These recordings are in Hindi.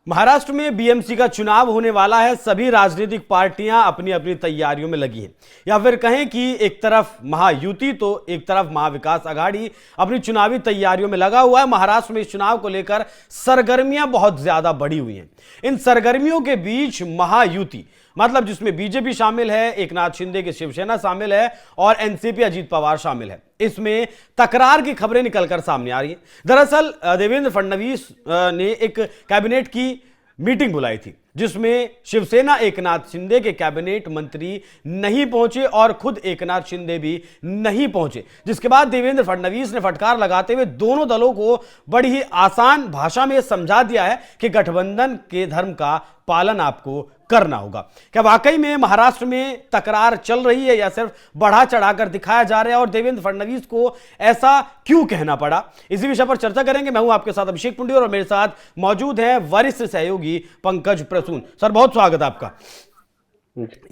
महाराष्ट्र में बीएमसी का चुनाव होने वाला है। सभी राजनीतिक पार्टियां अपनी अपनी तैयारियों में लगी हैं, या फिर कहें कि एक तरफ महायुति तो एक तरफ महाविकास आघाड़ी अपनी चुनावी तैयारियों में लगा हुआ है। महाराष्ट्र में इस चुनाव को लेकर सरगर्मियां बहुत ज्यादा बढ़ी हुई हैं। इन सरगर्मियों के बीच महायुति मतलब जिसमें बीजेपी शामिल है, एकनाथ शिंदे की शिवसेना शामिल है और एनसीपी अजीत पवार शामिल है, इसमें तकरार की खबरें निकलकर सामने आ रही हैं। दरअसल देवेंद्र फडणवीस ने एक कैबिनेट की मीटिंग बुलाई थी जिसमें शिवसेना एकनाथ शिंदे के कैबिनेट मंत्री नहीं पहुंचे और खुद एकनाथ शिंदे भी नहीं पहुंचे, जिसके बाद देवेंद्र फडणवीस ने फटकार लगाते हुए दोनों दलों को बड़ी ही आसान भाषा में समझा दिया है कि गठबंधन के धर्म का पालन आपको करना होगा। क्या वाकई में महाराष्ट्र में तकरार चल रही है या सिर्फ बढ़ा चढ़ाकर दिखाया जा रहा है और देवेंद्र फडणवीस को ऐसा क्यों कहना पड़ा, इसी विषय पर चर्चा करेंगे। मैं हूं आपके साथ अभिषेक पुंडी और मेरे साथ मौजूद हैं वरिष्ठ सहयोगी पंकज प्रसून। सर, बहुत स्वागत है आपका।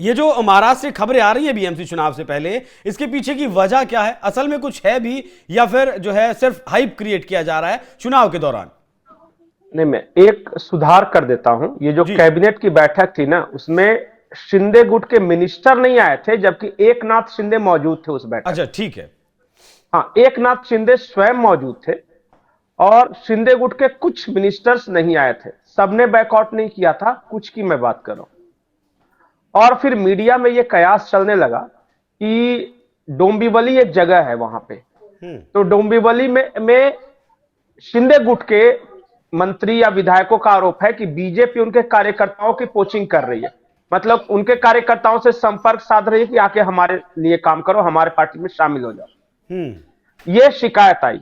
ये जो महाराष्ट्र से खबरें आ रही है बीएमसी चुनाव से पहले, इसके पीछे की वजह क्या है? असल में कुछ है भी या फिर जो है सिर्फ हाइप क्रिएट किया जा रहा है चुनाव के दौरान? नहीं, मैं एक सुधार कर देता हूं। ये जो कैबिनेट की बैठक थी ना, उसमें शिंदे गुट के मिनिस्टर नहीं आए थे, जबकि एकनाथ शिंदे मौजूद थे उस बैठक। अच्छा, ठीक है। हाँ, एकनाथ शिंदे स्वयं मौजूद थे और शिंदे गुट के कुछ मिनिस्टर्स नहीं आए थे। सबने बैकआउट नहीं किया था, कुछ की मैं बात कर रहा हूं। और फिर मीडिया में यह कयास चलने लगा कि डोंबिवली एक जगह है वहां पे, तो डोंबिवली में शिंदे गुट के मंत्री या विधायकों का आरोप है कि बीजेपी उनके कार्यकर्ताओं की पोचिंग कर रही है, मतलब उनके कार्यकर्ताओं से संपर्क साध रही है कि आके हमारे लिए काम करो, हमारे पार्टी में शामिल हो जाओ। यह शिकायत आई।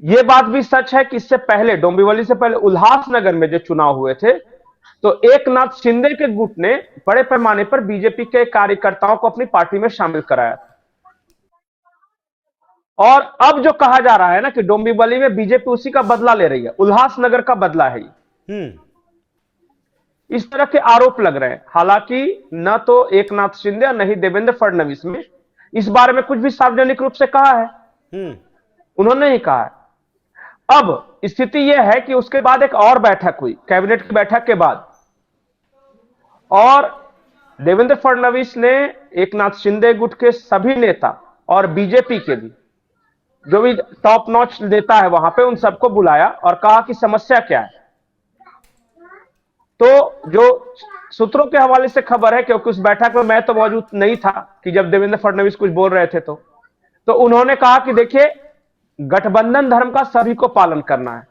यह बात भी सच है कि इससे पहले, डोंबिवली से पहले उल्हासनगर में जो चुनाव हुए थे, तो एकनाथ शिंदे के गुट ने बड़े पैमाने पर बीजेपी के कार्यकर्ताओं को अपनी पार्टी में शामिल कराया था। और अब जो कहा जा रहा है ना कि डोंबिवली में बीजेपी उसी का बदला ले रही है, उल्हासनगर का बदला है ये। इस तरह के आरोप लग रहे हैं। हालांकि न तो एकनाथ शिंदे और न ही देवेंद्र फडणवीस में इस बारे में कुछ भी सार्वजनिक रूप से कहा है, उन्होंने ही कहा है। अब स्थिति यह है कि उसके बाद एक और बैठक हुई, कैबिनेट की बैठक के बाद, और देवेंद्र फडणवीस ने एकनाथ शिंदे गुट के सभी नेता और बीजेपी के भी जो भी टॉप नॉच नेता है वहां पे, उन सबको बुलाया और कहा कि समस्या क्या है। तो जो सूत्रों के हवाले से खबर है, क्योंकि उस बैठक में मैं तो मौजूद नहीं था कि जब देवेंद्र फडणवीस कुछ बोल रहे थे, तो उन्होंने कहा कि देखिए, गठबंधन धर्म का सभी को पालन करना है।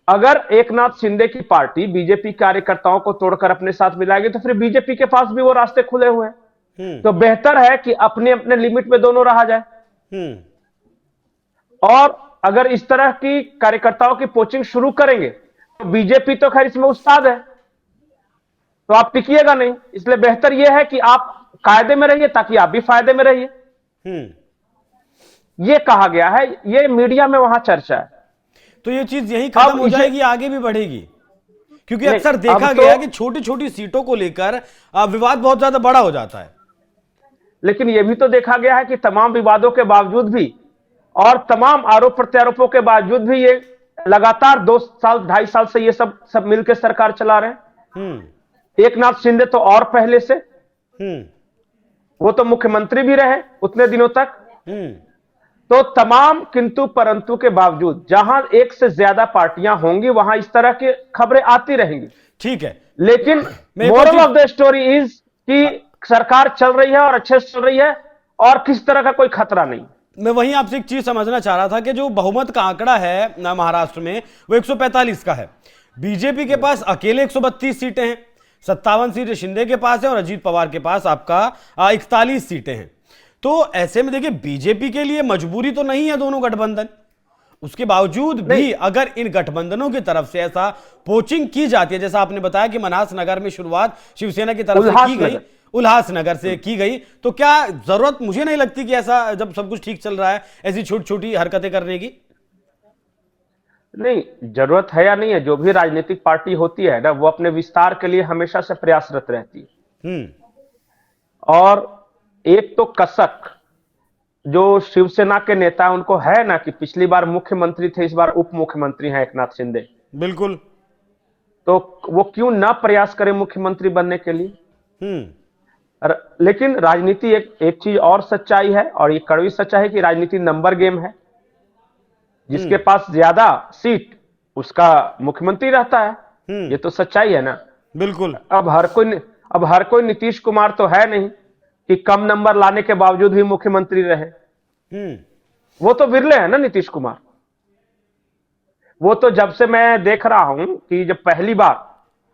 अगर एकनाथ शिंदे की पार्टी बीजेपी कार्यकर्ताओं को तोड़कर अपने साथ मिलाएगी तो फिर बीजेपी के पास भी वो रास्ते खुले हुए हैं। तो बेहतर है कि अपने अपने लिमिट में दोनों रहा जाए। और अगर इस तरह की कार्यकर्ताओं की पोचिंग शुरू करेंगे तो बीजेपी तो खैर इसमें उस्ताद है, तो आप टिकिएगा नहीं। इसलिए बेहतर यह है कि आप कायदे में रहिए ताकि आप भी फायदे में रहिए। यह कहा गया है, यह मीडिया में वहां चर्चा है। तो ये चीज यही खत्म हो जाएगी, आगे भी बढ़ेगी? क्योंकि अक्सर देखा गया है कि छोटी छोटी सीटों को लेकर विवाद बहुत ज्यादा बड़ा हो जाता है। लेकिन यह भी तो देखा गया है कि तमाम विवादों के बावजूद भी और तमाम आरोप प्रत्यारोपों के बावजूद भी ये लगातार 2 साल 2.5 साल से ये सब मिलकर सरकार चला रहे हैं। एकनाथ शिंदे तो और पहले से, वो तो मुख्यमंत्री भी रहे उतने दिनों तक। तो तमाम किंतु परंतु के बावजूद जहां एक से ज्यादा पार्टियां होंगी वहां इस तरह की खबरें आती रहेंगी। ठीक है, लेकिन moral of the story is कि सरकार चल रही है और अच्छे से चल रही है और किस तरह का कोई खतरा नहीं। मैं वहीं आपसे एक चीज समझना चाह रहा था कि जो बहुमत का आंकड़ा है महाराष्ट्र में वो 145 का है। बीजेपी के पास अकेले 132 सीटें हैं, 57 सीटें शिंदे के पास है और अजीत पवार के पास आपका 41 सीटें हैं। तो ऐसे में देखिए, बीजेपी के लिए मजबूरी तो नहीं है दोनों गठबंधन, उसके बावजूद भी अगर इन गठबंधनों की तरफ से ऐसा पोचिंग की जाती है, जैसा आपने बताया कि मनासनगर में शुरुआत शिवसेना की तरफ से की गई, उल्हासनगर से की गई, तो क्या जरूरत मुझे नहीं लगती कि ऐसा, जब सब कुछ ठीक चल रहा है, ऐसी छोटी छोटी हरकतें करने की? नहीं, जरूरत है या नहीं है, जो भी राजनीतिक पार्टी होती है ना, वो अपने विस्तार के लिए हमेशा से प्रयासरत रहती है। और एक तो कसक जो शिवसेना के नेता उनको है ना कि पिछली बार मुख्यमंत्री थे, इस बार उप मुख्यमंत्री हैं एकनाथ शिंदे। बिल्कुल। तो वो क्यों ना प्रयास करे मुख्यमंत्री बनने के लिए। लेकिन राजनीति एक चीज और सच्चाई है, और ये कड़वी सच्चाई है कि राजनीति नंबर गेम है। जिसके पास ज्यादा सीट उसका मुख्यमंत्री रहता है। ये तो सच्चाई है ना। बिल्कुल। अब हर कोई नीतीश कुमार तो है नहीं कि कम नंबर लाने के बावजूद भी मुख्यमंत्री रहे। वो तो विरले है ना नीतीश कुमार। वो तो जब से मैं देख रहा हूं कि जब पहली बार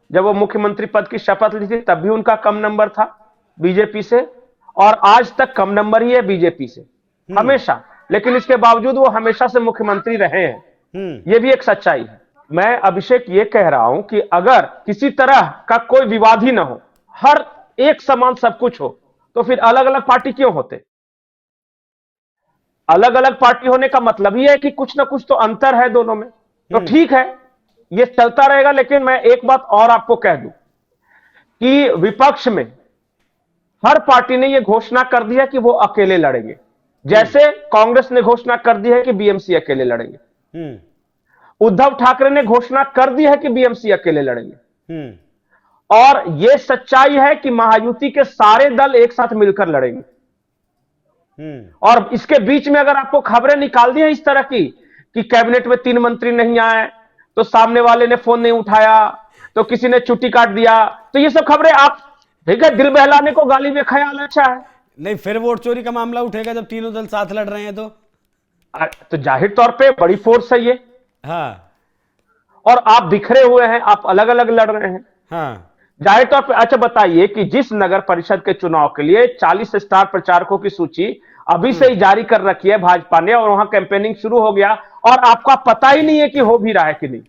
जब वो मुख्यमंत्री पद की शपथ ली थी तब भी उनका कम नंबर था बीजेपी से, और आज तक कम नंबर ही है बीजेपी से हमेशा। लेकिन इसके बावजूद वो हमेशा से मुख्यमंत्री रहे हैं। ये भी एक सच्चाई है। मैं अभिषेक ये कह रहा हूं कि अगर किसी तरह का कोई विवाद ही ना हो, हर एक समान सब कुछ हो, तो फिर अलग अलग पार्टी क्यों होते। अलग अलग पार्टी होने का मतलब ही है कि कुछ ना कुछ तो अंतर है दोनों में। तो ठीक है, ये चलता रहेगा। लेकिन मैं एक बात और आपको कह दूं कि विपक्ष में हर पार्टी ने यह घोषणा कर दी है कि वो अकेले लड़ेंगे। जैसे कांग्रेस ने घोषणा कर दी है कि बीएमसी अकेले लड़ेंगे, उद्धव ठाकरे ने घोषणा कर दी है कि बीएमसी अकेले लड़ेंगे, और यह सच्चाई है कि महायुति के सारे दल एक साथ मिलकर लड़ेंगे। और इसके बीच में अगर आपको खबरें निकाल दी हैं इस तरह की कि कैबिनेट में 3 मंत्री नहीं आए, तो सामने वाले ने फोन नहीं उठाया, तो किसी ने छुट्टी काट दिया, तो ये सब खबरें आप ठीक है, दिल बहलाने को गाली में ख्याल अच्छा है। नहीं, फिर वोट चोरी का मामला उठेगा जब तीनों दल साथ लड़ रहे हैं तो जाहिर तौर पे बड़ी फोर्स है ये। हाँ। और आप बिखरे हुए हैं, आप अलग अलग लड़ रहे हैं। हाँ। जाहिर तौर पे। अच्छा बताइए कि जिस नगर परिषद के चुनाव के लिए 40 स्टार प्रचारकों की सूची अभी से ही जारी कर रखी है भाजपा ने, और वहां कैंपेनिंग शुरू हो गया, और आपका पता ही नहीं है कि हो भी रहा है कि नहीं।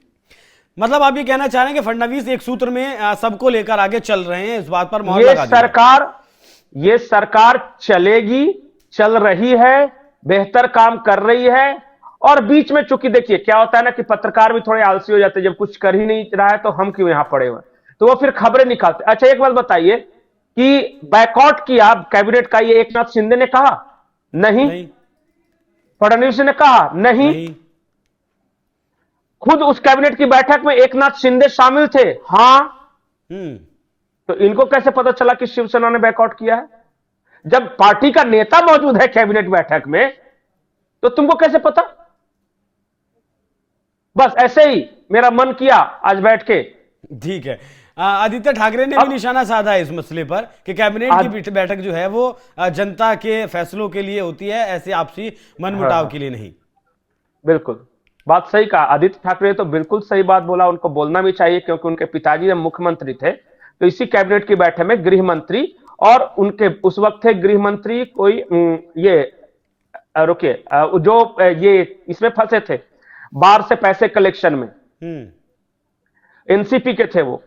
मतलब आप ये कहना चाह रहे हैं कि फडणवीस एक सूत्र में सबको लेकर आगे चल रहे हैं, इस बात पर मोहर लगा दी। ये सरकार चलेगी, चल रही है, बेहतर काम कर रही है। और बीच में चूंकि देखिए क्या होता है ना कि पत्रकार भी थोड़े आलसी हो जाते हैं, जब कुछ कर ही नहीं रहा है तो हम क्यों यहां पड़े हुए, तो वो फिर खबरें निकालते। अच्छा एक बात बताइए कि बैकआउट किया कैबिनेट का ये एकनाथ शिंदे ने कहा? नहीं। फडणवीस ने कहा? नहीं। खुद उस कैबिनेट की बैठक में एकनाथ शिंदे शामिल थे। हां। तो इनको कैसे पता चला कि शिवसेना ने बैकआउट किया है? जब पार्टी का नेता मौजूद है कैबिनेट बैठक में, तो तुमको कैसे पता? बस ऐसे ही मेरा मन किया आज बैठ के। ठीक है। आदित्य ठाकरे ने भी निशाना साधा है इस मसले पर कि कैबिनेट की बैठक जो है वो जनता के फैसलों के लिए होती है, ऐसे आपसी मनमुटाव के लिए नहीं। बिल्कुल बात सही कहा आदित्य ठाकरे, तो बिल्कुल सही बात बोला। उनको बोलना भी चाहिए क्योंकि उनके पिताजी जब मुख्यमंत्री थे तो इसी कैबिनेट की बैठक में गृह मंत्री, और उनके उस वक्त थे गृह मंत्री कोई रुकिए जो ये इसमें फंसे थे बाहर से पैसे कलेक्शन में, एनसीपी के थे वो,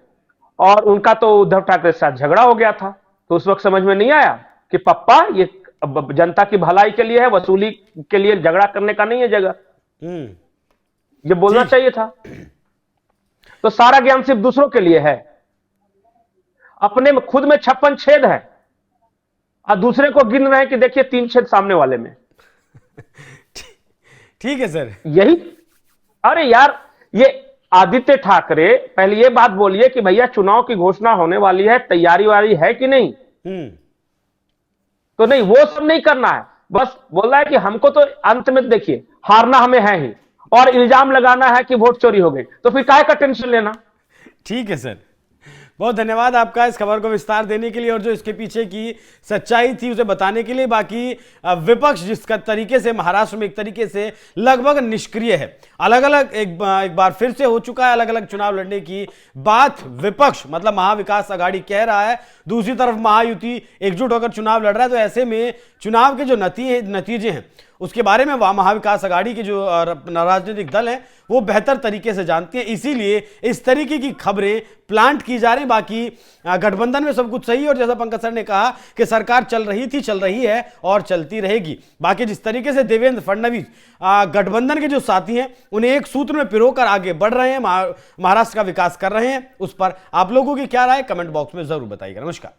और उनका तो उद्धव ठाकरे के साथ झगड़ा हो गया था। तो उस वक्त समझ में नहीं आया कि पप्पा ये जनता की भलाई के लिए है, वसूली के लिए झगड़ा करने का नहीं है जगह, ये बोलना चाहिए था। तो सारा ज्ञान सिर्फ दूसरों के लिए है, अपने में खुद में 56 छेद है, और दूसरे को गिन रहे हैं कि देखिए 3 छेद सामने वाले में। ठीक है सर, यही। अरे यार, ये आदित्य ठाकरे पहले ये बात बोलिए कि भैया चुनाव की घोषणा होने वाली है, तैयारी वाली है कि नहीं? तो नहीं, वो सब नहीं करना है, बस बोल रहा है कि हमको तो अंत में देखिए हारना हमें है ही, और इल्जाम लगाना है कि वोट चोरी हो गई, तो फिर काहे का टेंशन लेना। ठीक है सर, बहुत धन्यवाद आपका इस खबर को विस्तार देने के लिए और जो इसके पीछे की सच्चाई थी उसे बताने के लिए। बाकी विपक्ष जिसका तरीके से महाराष्ट्र में एक तरीके से लगभग निष्क्रिय है, अलग अलग एक बार फिर से हो चुका है अलग अलग चुनाव लड़ने की बात विपक्ष मतलब महाविकास आघाड़ी कह रहा है, दूसरी तरफ महायुति एकजुट होकर चुनाव लड़ रहा है। तो ऐसे में चुनाव के जो नतीजे हैं उसके बारे में महाविकास आघाड़ी के जो राजनीतिक दल हैं वो बेहतर तरीके से जानती हैं, इसीलिए इस तरीके की खबरें प्लांट की जा रही हैं। बाकी गठबंधन में सब कुछ सही है और जैसा पंकज सर ने कहा कि सरकार चल रही थी, चल रही है और चलती रहेगी। बाकी जिस तरीके से देवेंद्र फडणवीस गठबंधन के जो साथी हैं उन्हें एक सूत्र में पिरोकर आगे बढ़ रहे हैं, महाराष्ट्र का विकास कर रहे हैं, उस पर आप लोगों की क्या राय कमेंट बॉक्स में जरूर बताइएगा। नमस्कार।